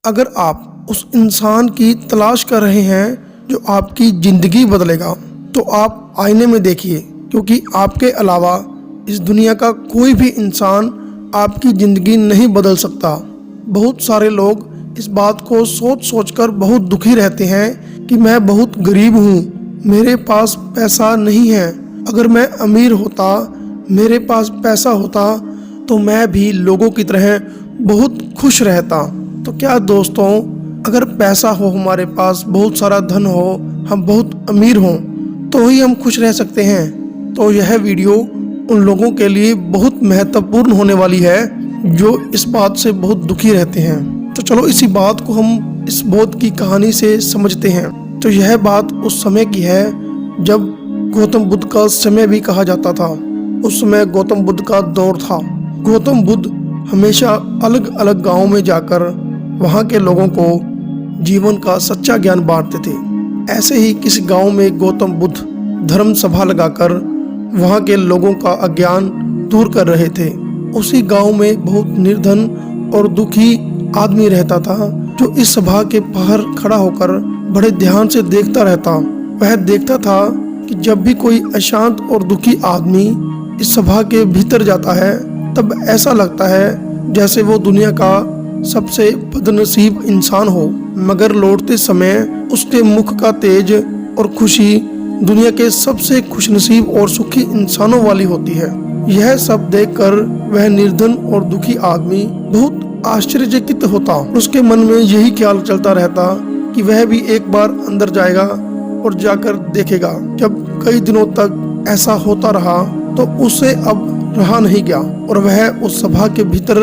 अगर आप उस इंसान की तलाश कर रहे हैं जो आपकी ज़िंदगी बदलेगा, तो आप आईने में देखिए, क्योंकि आपके अलावा इस दुनिया का कोई भी इंसान आपकी ज़िंदगी नहीं बदल सकता। बहुत सारे लोग इस बात को सोच सोच कर बहुत दुखी रहते हैं कि मैं बहुत गरीब हूँ, मेरे पास पैसा नहीं है। अगर मैं अमीर होता, मेरे पास पैसा होता, तो मैं भी लोगों की तरह बहुत खुश रहता। तो क्या दोस्तों, अगर पैसा हो, हमारे पास बहुत सारा धन हो, हम बहुत अमीर हों, तो ही हम खुश रह सकते हैं? तो यह वीडियो उन लोगों के लिए बहुत महत्वपूर्ण होने वाली है जो इस बात से बहुत दुखी रहते हैं। तो चलो इसी बात को हम इस बोध की कहानी से समझते हैं। तो यह बात उस समय की है जब गौतम बुद्ध का समय भी कहा जाता था। उस समय गौतम बुद्ध का दौर था। गौतम बुद्ध हमेशा अलग अलग गाँव में जाकर वहाँ के लोगों को जीवन का सच्चा ज्ञान बांटते थे। ऐसे ही किसी गांव में गौतम बुद्ध धर्म सभा लगाकर वहाँ के लोगों का अज्ञान दूर कर रहे थे। उसी गांव में बहुत निर्धन और दुखी आदमी रहता था, जो इस सभा के बाहर खड़ा होकर बड़े ध्यान से देखता रहता। वह देखता था कि जब भी कोई अशांत और दुखी आदमी इस सभा के भीतर जाता है, तब ऐसा लगता है जैसे वो दुनिया का सबसे बदनसीब इंसान हो, मगर लौटते समय उसके मुख का तेज और खुशी दुनिया के सबसे खुशनसीब और सुखी इंसानों वाली होती है। यह सब देखकर वह निर्धन और दुखी आदमी बहुत आश्चर्यचकित होता। उसके मन में यही ख्याल चलता रहता कि वह भी एक बार अंदर जाएगा और जाकर देखेगा। जब कई दिनों तक ऐसा होता रहा तो उसे अब रहा नहीं गया और वह उस सभा के भीतर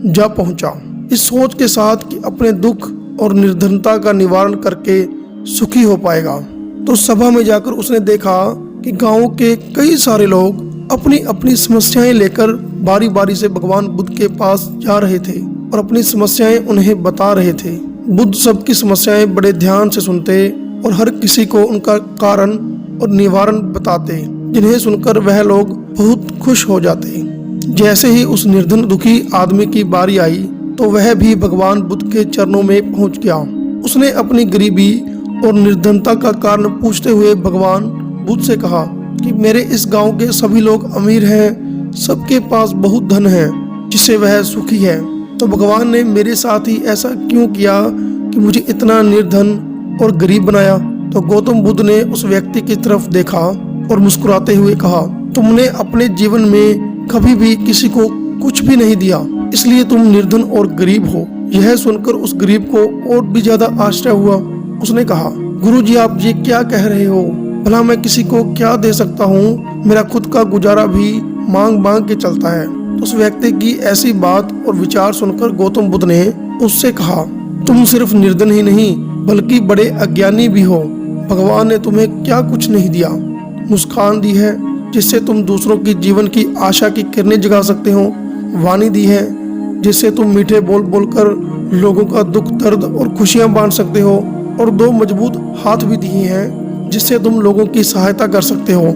जा पहुंचा, इस सोच के साथ कि अपने दुख और निर्धनता का निवारण करके सुखी हो पाएगा। तो सभा में जाकर उसने देखा कि गांव के कई सारे लोग अपनी अपनी समस्याएं लेकर बारी बारी से भगवान बुद्ध के पास जा रहे थे और अपनी समस्याएं उन्हें बता रहे थे। बुद्ध सबकी समस्याएं बड़े ध्यान से सुनते और हर किसी को उनका कारण और निवारण बताते, जिन्हें सुनकर वह लोग बहुत खुश हो जाते। जैसे ही उस निर्धन दुखी आदमी की बारी आई तो वह भी भगवान बुद्ध के चरणों में पहुंच गया। उसने अपनी गरीबी और निर्धनता का कारण पूछते हुए भगवान बुद्ध से कहा कि मेरे इस गांव के सभी लोग अमीर हैं, सबके पास बहुत धन है, जिससे वह सुखी है। तो भगवान ने मेरे साथ ही ऐसा क्यों किया कि मुझे इतना निर्धन और गरीब बनाया? तो गौतम बुद्ध ने उस व्यक्ति की तरफ देखा और मुस्कुराते हुए कहा, तुमने अपने जीवन में कभी भी किसी को कुछ भी नहीं दिया, इसलिए तुम निर्धन और गरीब हो। यह सुनकर उस गरीब को और भी ज्यादा आश्चर्य हुआ। उसने कहा, गुरुजी आप ये क्या कह रहे हो? भला मैं किसी को क्या दे सकता हूँ? मेरा खुद का गुजारा भी मांग मांग के चलता है। तो उस व्यक्ति की ऐसी बात और विचार सुनकर गौतम बुद्ध ने उससे कहा, तुम सिर्फ निर्धन ही नहीं बल्कि बड़े अज्ञानी भी हो। भगवान ने तुम्हें क्या कुछ नहीं दिया? मुस्कान दी है जिससे तुम दूसरों की जीवन की आशा की किरणें जगा सकते हो, वाणी दी है जिससे तुम मीठे बोल बोलकर लोगों का दुख दर्द और खुशियां बांट सकते हो, और दो मजबूत हाथ भी दिए हैं जिससे तुम लोगों की सहायता कर सकते हो।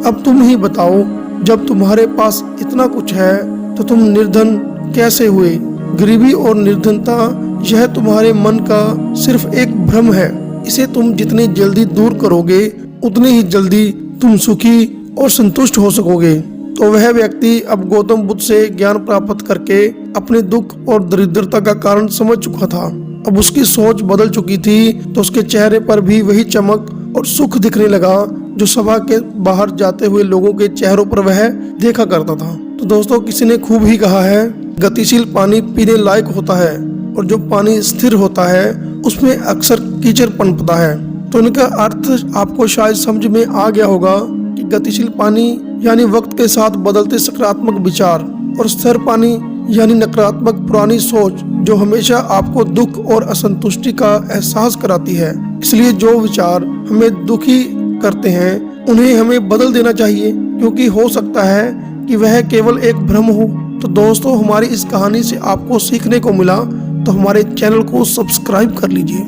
अब तुम ही बताओ, जब तुम्हारे पास इतना कुछ है तो तुम निर्धन कैसे हुए? गरीबी और निर्धनता यह तुम्हारे मन का सिर्फ एक भ्रम है। इसे तुम जितनी जल्दी दूर करोगे उतनी ही जल्दी तुम सुखी और संतुष्ट हो सकोगे। तो वह व्यक्ति अब गौतम बुद्ध से ज्ञान प्राप्त करके अपने दुख और दरिद्रता का कारण समझ चुका था। अब उसकी सोच बदल चुकी थी, तो उसके चेहरे पर भी वही चमक और सुख दिखने लगा जो सभा के बाहर जाते हुए लोगों के चेहरों पर वह देखा करता था। तो दोस्तों, किसी ने खूब ही कहा है, गतिशील पानी पीने लायक होता है और जो पानी स्थिर होता है उसमें अक्सर कीचड़ पनपता है। तो इनका अर्थ आपको शायद समझ में आ गया होगा कि गतिशील पानी यानी वक्त के साथ बदलते सकारात्मक विचार, और स्थिर पानी यानी नकारात्मक पुरानी सोच जो हमेशा आपको दुख और असंतुष्टि का एहसास कराती है। इसलिए जो विचार हमें दुखी करते हैं उन्हें हमें बदल देना चाहिए, क्योंकि हो सकता है कि वह केवल एक भ्रम हो। तो दोस्तों, हमारी इस कहानी से आपको सीखने को मिला, तो हमारे चैनल को सब्सक्राइब कर लीजिए।